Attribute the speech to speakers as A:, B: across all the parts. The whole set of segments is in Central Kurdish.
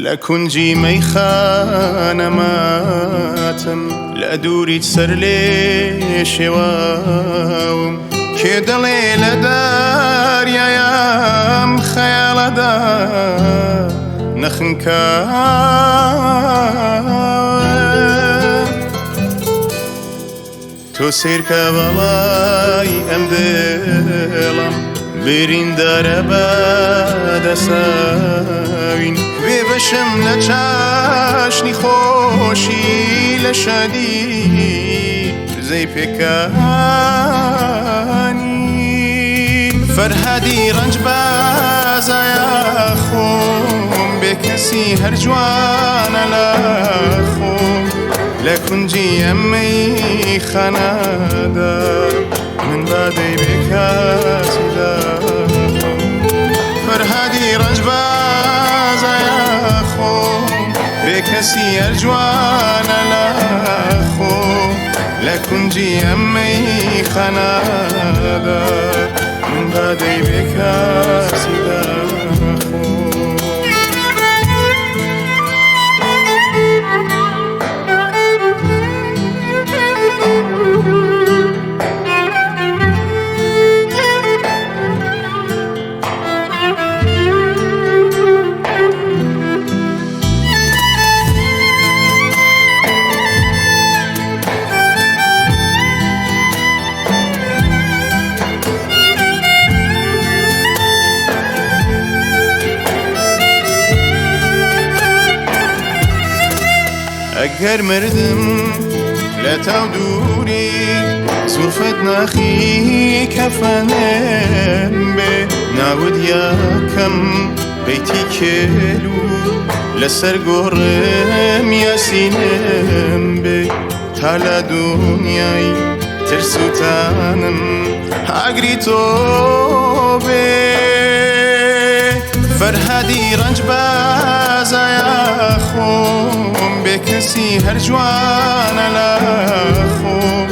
A: لكنجي ميخان ماتم لأدوري تسر لي شواوم كدلي لدار يام خيال دار نخنكا تو سيركا بلاي أمدلم برين دار بعد ساوين ببشم نچاشني خوشي لشدي زي بكاني فرهدي رنج بازا يا خوم بكسي هرجوان لاخوم لكنجي أمي خنادا من بعدي بكاسي داخوم فرهدي رنج بازا يا خوم بكسي هرجوان لاخوم لكنجي أمي خنادا من بعدي بكاسي داخوم اگر مردم لا تعودوري زرفت ناخي كفنم به ناود يا كم بيتي كيلو لسر قرم يا سينم به تالا دنياي ترسو تانم اقري توبه فرهدي رنج بازا يا خوم بكسي هرجوان لاخوم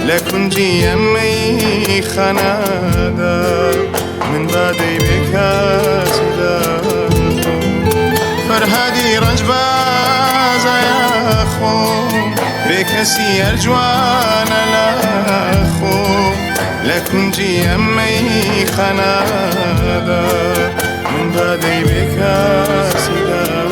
A: لكنجي أمي خنادا من بعدي بكاسي داخوم فرهدي رنج بازا يا خوم بكسي هرجوان لاخوم لكنجي أمي خنادا من بعدي بكاسي داخوم